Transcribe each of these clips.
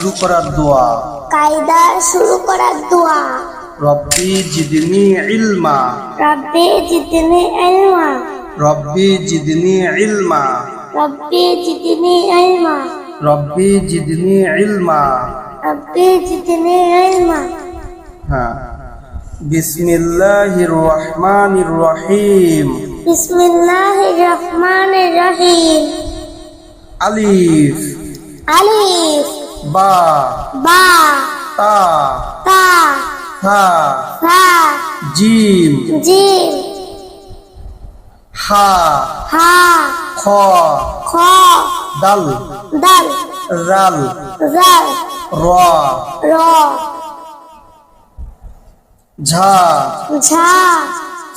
শুরু করার দোয়া। কায়দা শুরু করার দোয়া। রব্বি জিদনি ইলমা। রব্বি জিদনি ইলমা। রব্বি জিদনি ইলমা। রব্বি জিদনি ইলমা। রব্বি জিদনি ইলমা। রব্বি জিদনি ইলমা। হ্যাঁ, বিসমিল্লাহির রহমানির রহিম। বিসমিল্লাহির রহমানির রহিম। আলিফ আলিফ বা বা তা তা থা সা জিম জিম হা হা খ খ দাল দাল রাল জাল র র ঝা ঝা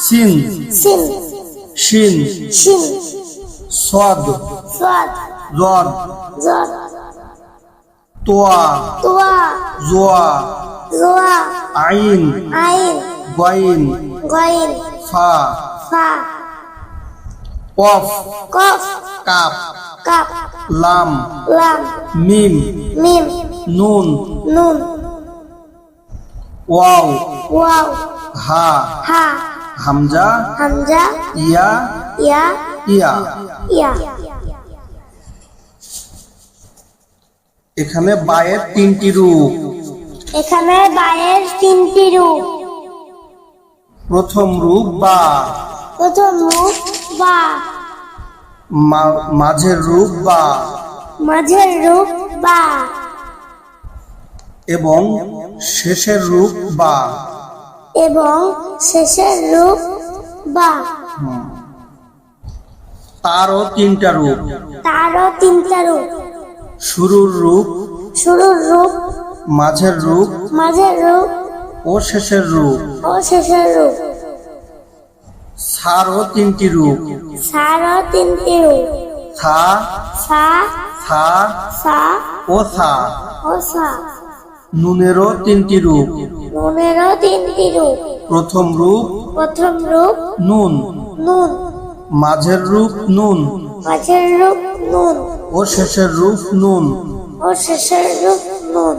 সিন সিন শিন শিন সাদ সাদ জদ জদ তোয়া তোয়া জোয়া জোয়া আইন আইন গাইন গাইন ফা ফা কফ কফ কাপ কাপ লাম লাম মিম মিম নুন নুন ওয়াও ওয়াও হা হা হামজা হামজা ইয়া ইয়া ইয়া। ইয়া। এখানে বায়ের তিনটি রূপ। এখানে বায়ের তিনটি রূপ। প্রথম রূপ বা, প্রথম রূপ বা, মাঝের রূপ বা মাঝের রূপ বা, এবং শেষের রূপ বা। এবং শেষের রূপ বা। তারও তিনটা রূপ। তারও তিনটা রূপ। শুরুর রূপ, শুরুর রূপ, মাঝের রূপ মাঝের রূপ ও শেষের রূপ। ও শেষের রূপ। সারও তিনটি রূপ। সারও তিনটি রূপ। সা সা সা সা ও সা। ও সা। নুনেরও তিনটি রূপ। নুনেরও তিনটি রূপ। প্রথম রূপ প্রথম রূপ নুন, নুন, মাঝের রূপ নুন মাঝের রূপ নুন ও শেষের রূপ নুন। ও শেষের রূপ নুন।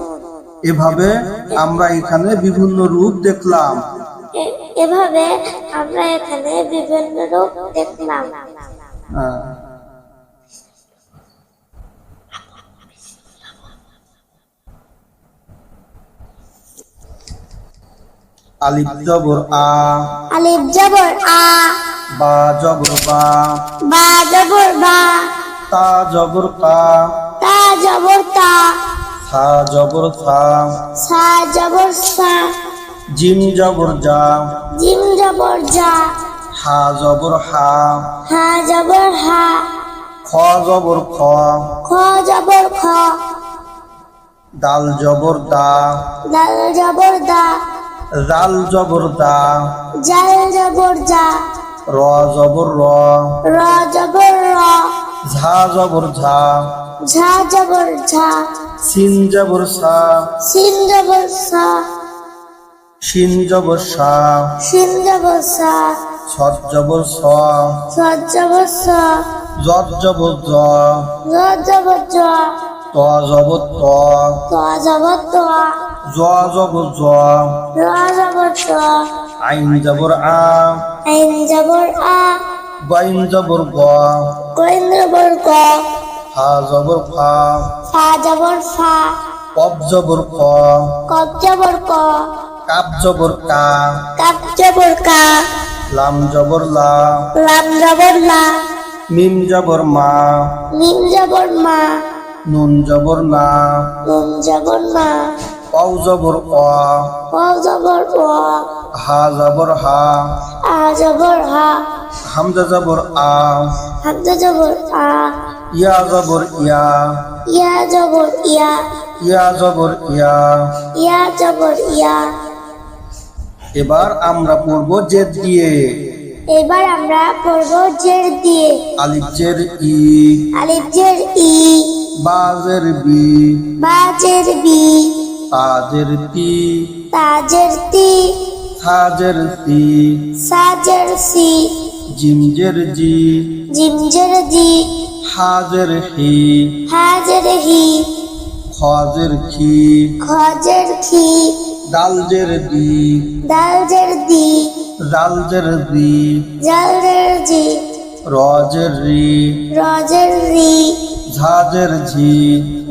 এভাবে আমরা এখানে বিভিন্ন রূপ দেখলাম। এভাবে আমরা এখানে বিভিন্ন রূপ দেখলাম। আলিফ জবর আ, আলিফ জবর আ, বা জবর বা, বা জবর বা, তা জবর তা, তা জবর তা, থা জবর থা, সা জবর সা, জিম জবর জা, জিম জবর জা, হা জবর হা, হা জবর হা, খ জবর খ, খ জবর খ, দাল জবর দা, দাল জবর দা, জাল জবর দা, জাল জবর জা, র জবর র, র জবর র, ঝা জবর ঝা, ঝা জবর ঝা, সিন জবর সা, সিন জবর সা, শিন জবর সা, শিন জবর সা, সৎ জবর স, সদ জবর স, জত জবর জ, জ জবর জ, ত জবর ত, ত জবর ত, জ জবর জ, র জবর জ, আইন জবর আ, আইন জবর আ, গাইন জবর গ, গইন জবর গ, হা জবর ফা, ফা জবর ফা, কব জবর ক, কব জবর ক, কাপ জবর কা, কাপ জবর কা, লাম জবর লা, লাম জবর লা, মিম জবর মা, মিম জবর মা, নুন জবর না, নুন জবর না, পাউ জবর অ, ক জবর অ, হা জবর হা, আ জবর হা, হামজা জবর আ, হামজা জবর আ, ইয়া জবর ইয়া, ইয়া জবর ইয়া, ইয়া জবর ইয়া। ইয়া জবর ইয়া। এবার আমরা পড়ব জেদ দিয়ে। এবার আমরা পড়ব জের দিয়ে। আলিফ জের ই, আলিফ জের ই, বা জের বি, বা জের বি, তা জের তি, তা জের তি, থা জের তি, সা জের সি, জিম জের জি, জিম জের জি, হা জের হি, হা জের হি, খজের খি, খজের খি, দালজের দি, দালজের দি, জালজের দি, জালজের জি, রজের রি, রজের রি, ঝাজের ঝি,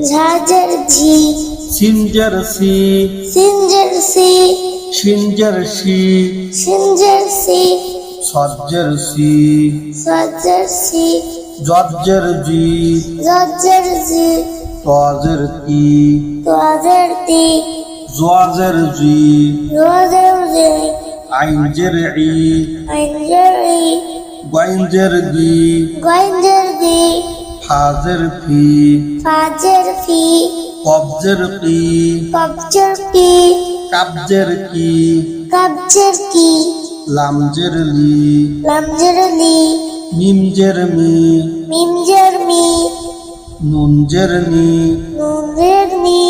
ঝাজের ঝি, সিনজের সি, সিনজের সি, সিনজের সি, সিনজের সি, সজ্জের সি, সজ্জের সি, জজ্জের জি, জজ্জের জি, তজের তি, তোয়াজের তি, জোয়াজের জি, রোজের জি, আইনজের ই, আইনজের ই, গইনজের গি, গইনজের দি, ফাজের ফি, ফাজের ফি, কবজের কি, কবজের কি, কাবজের কি, কবজের কি, লামজের লি, লামজের লি, মিমজের মি, মিমজের মি, নুনজের নি, নুনের নি,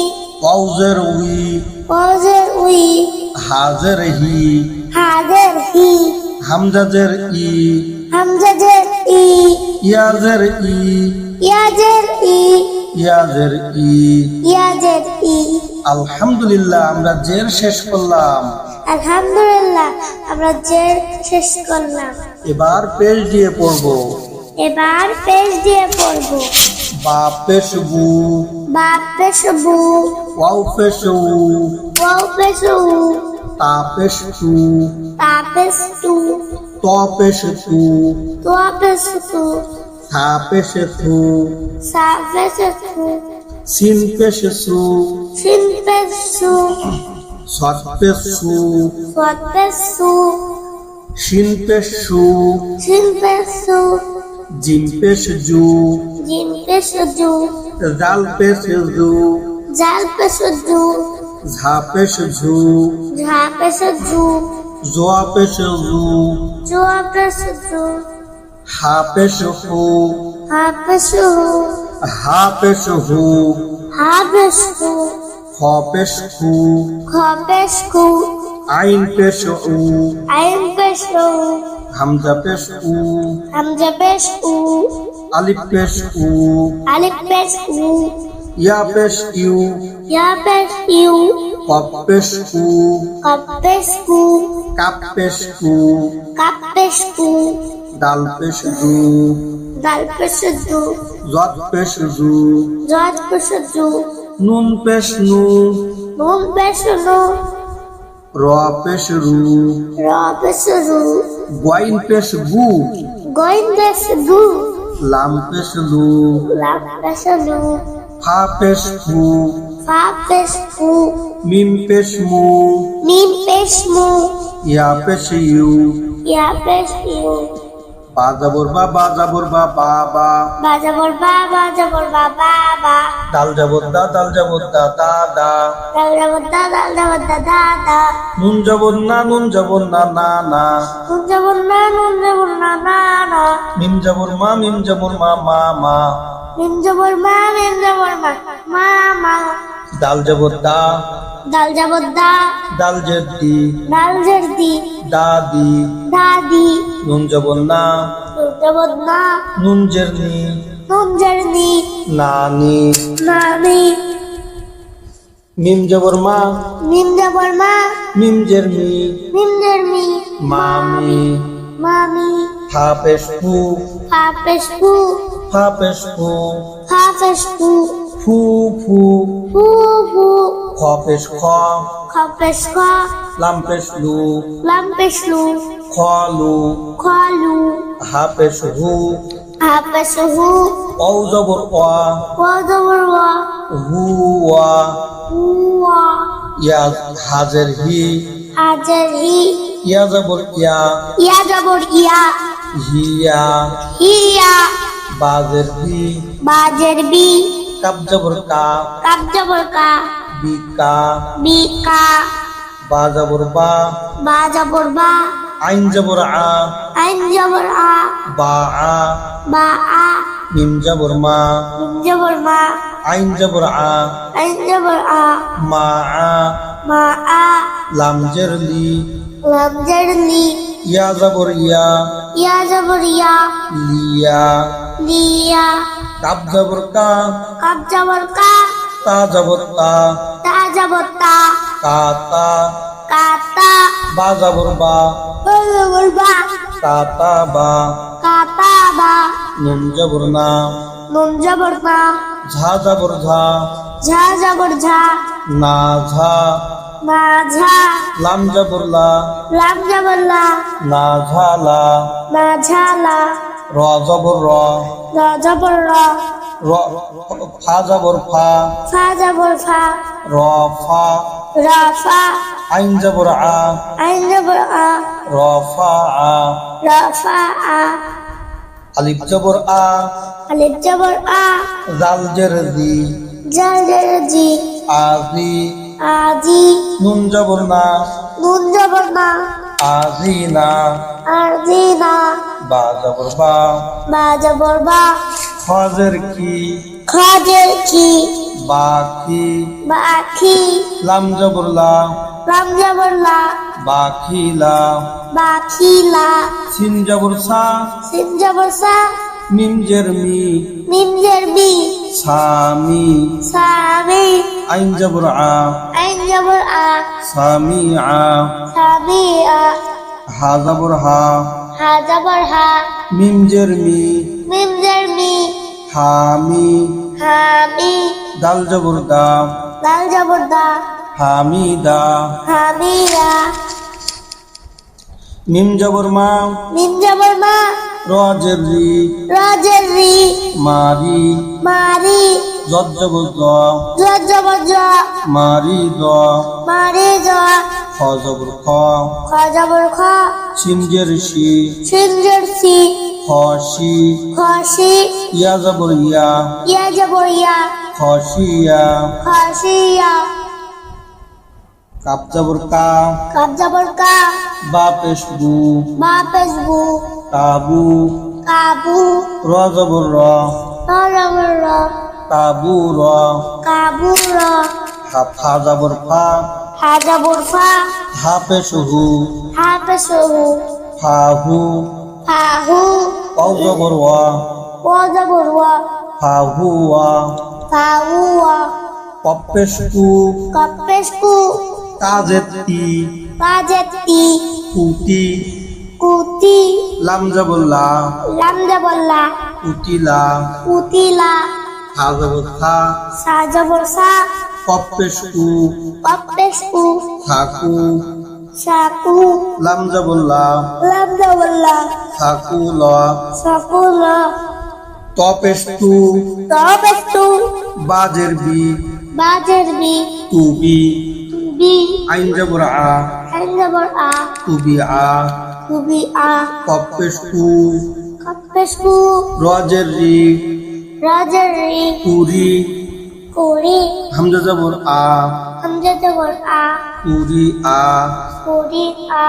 কওজের উই, ওজের উই, হাজের হি, হাজের হি, হামজাজের ই, হামজাজের ই, ইয়াজের ই, ইয়াজের ই, ইয়াজের ই। ইয়াজের ই। আলহামদুলিল্লাহ, আমরা জের শেষ করলাম। আলহামদুলিল্লাহ, আমরা জের শেষ করলাম। এবার পেশ দিয়ে পড়ব। এবার পেশ দিয়ে পড়ব। বা পেশ বু, বাপ পেশ বু, ওয়াও পেশ উ, ওয়াও পেশ উ, তা পেশ তু, তা পেশ তু, ত পেশ তু, তোয়া পেশ তু, থা পেশ থু, সা পেশ থু, সিন পেশ সু, শিন পেশ সু, সৎ পেশ সু, সোয়াত পেশ সু, শিন পেশ সু, শিন পেশ সু, জিম পেশ জু, জিম পেশ জু, জাল পেশ জু, জাল পেশ জু, ঝা পেশ ঝু, ঝা পেশ জু, জোয়া পেশ জু, জোয়া পেশ জু, হা পেশ হু, হা পেশ হু, হা পেশ হু, হা পেশ হু, খ পেশ হু, খ পেশ খু, আইন পেশ উ, আইন পেশ উ, হামজা পেশ উ, হামজা পেশ উ, আলিফ পেশ উ, আলিফ পেশ উ, ইয়া পেশ ইউ, ইয়া পেশ ইউ, কপ পেশ উ, কপ পেশ কু, কাপ পেশ উ, কাপ পেশ কু, ডাল পেশ জু, দাল পেশ দু, জট পেশ জু, জজ পেশ জু, নুন পেশ নু, নুন পেশ নু, র পেশ রু, র পেশ রু, গোয়াইন পেশ গু, গইন পেশ গু, লাম পেশ লু, লাম পেশ লু, ফা পেশ ফু, ফা পেশ ফু, মিম পেশ মু, মিম পেশ মু, ইয়া পেশ ইউ, ইয়া পেশ ইউ, বা যাবর বা, বা যাবর বা, বা বা, বাজাবর বা, বাজাবর বা, বা, দাল যাবর দা, দাল যাবর দা, দা দা, দাল যাবর দা, দাল যাবর দা, দা, নুন যাবর না, নুন যাবর না, না না, নুন যাবর না, নুন যাবর না, না, মিম যাবর মা, মিম যাবর মা, মা মা, মিম যাবর মা, মিম যাবর মা, মা, দাল যাবর দা, দাল যাবর দা, দাল জের দি, দাল জের দি, দাদি, দাদি, নুন যাবর না, নুন যাবর না, নুন জের নি, নুন জের নি, নানি, নানি, মিম যাবর মা, মিম যাবর মা, মিম জের মি, মিম জের মি, মামি, মামি, ফা পেশ ফু, ফা পেশ ফু, ফা পেশ ফু, ফা পেশ ফু, ফু ফু, ফু ফু, খ পেশ খ, খ পেশ খ, লাম পেশ লু, লাম পেশ লু, খ লু, খ লু, হা পেশ হু, হা পেশ হু, ও যাবর ওয়া, ওয়া যাবর ওয়া, হু ওয়া, হুয়া, ইয়া হাজের হি, হাজার হি, ইয়া যাবর ইয়া, ইয়া যাবর ইয়া, হিয়া, হিয়া, বাজের বি, বাজের বি, কাপ যাবর কা, কাপ যাবর কা, বিকা, বিকা, বা যাবর বা, বা যাবর বা, আইন যাবর আ, আইন যাবর আ, বা আ, বা আ, মিম যাবর মা, মিম যাবর মা, আইন যাবর আ, আইন যাবর আ, মা আ, মা আ, লাম জের লি, লাম জের লি, ইয়া যাবর ইয়া, ইয়া যাবর ইয়া, লিয়া, লিয়া, কাপ যাবর কা, কাপ যাবর কা, তা যাবর তা, তা যাবর তা, কাতা, কাতা, বা যাবর বা, বা যাবর বা, কাতা বা, কাতা বা, নুন যাবর না, নুন যাবর না, ঝা যাবর ঝা, ঝা যাবর ঝা, না ঝা, না ঝা, লাম যাবর লা, লাম যাবর লা, না ঝা লা, না ঝা লা, র যাবর র, র যাবর র, র, ফা যাবর ফা, ফা যাবর ফা, র ফা, র ফা, আইন যাবর আ, আইন যাবর আ, র ফা আ, র ফা আ, আলিফ যাবর আ, আলিফ যাবর আ, জাল জের জি, জাল জের জি, আজি, আজি, নুন যাবর না, নুন যাবর না, আজি না, আরজি না, বা যাবর বা, বা যাবর বা, খজের কি, খাজের কি, বা কি, বাখি, লাম যাবর লা, লাম যাবর লা, বা খিলা, বাখিলা, সিন যাবর সা, সিন যাবর সা, মিম জের মি, মিম জের বি, সামি, সামি, আইন যাবর আ, আইন যাবর আ, সামি আ, সামি আ, হা যাবর হা, হা যাবর হা, মিম জের মি, মিম জের মি, হামি, হামি, দাল যাবর দা, লাল যাবর দা, হামিদা, হামিরা, মিম যাবর মা, মিম যাবর মা, র জের রি, রাজের রি, মারি, মারি, জজ যাবর জ, জজ যাবর জ, মারি জ, মারি জ, খ যাবর খ, খ যাবর খ, সিন জের শি, সিনজের সি, খসি, খসি, ইয়া যাবর ইয়া, ইয়া যাবর ইয়া, খসিয়া, খসিয়া, কাপ যাবর কা, কাপ যাবর কা, বা পেশ বু, বা পেশবু, কাবু, কাবু, র যাবর র, র যাবর র, কাবু র, কাবু র, ফা যাবর ফা, হা যাবর ফা, হা পেশ হু, হা পেশহু, ফাহু, ফাহু, পাউ যাবর ওয়া, ও যাবর ওয়া, ফাহু ওয়া, ফাহু ওয়া, কপেশ কু, কাপেশকু, কাজের তি, কাজেতি, কুতি, কুতি, লাম যাবর লা, লাম যাবর লা, কুতিলা, কুতিলা, থা যাবর থা, সা যাবর সা, কপেশ কু, কাপেশকু, থাকু, সাকু, লাম যাবর লা, লাম যাবর লা, থাকু ল, সাকুল, তপেশ তু, তপেশতু, বাজের বি, বাজের বি, তুবি, বি, আইন যাবর আ, আইন যাবর আ, তুবি আ, কুবি আ, কপেশ কু, কাপেশকু, রজের রি, রাজের রি, কুরি, কুরি, হামজা যাবর আ, হামজা যাবর আ, কুরি আ, কুরি আ,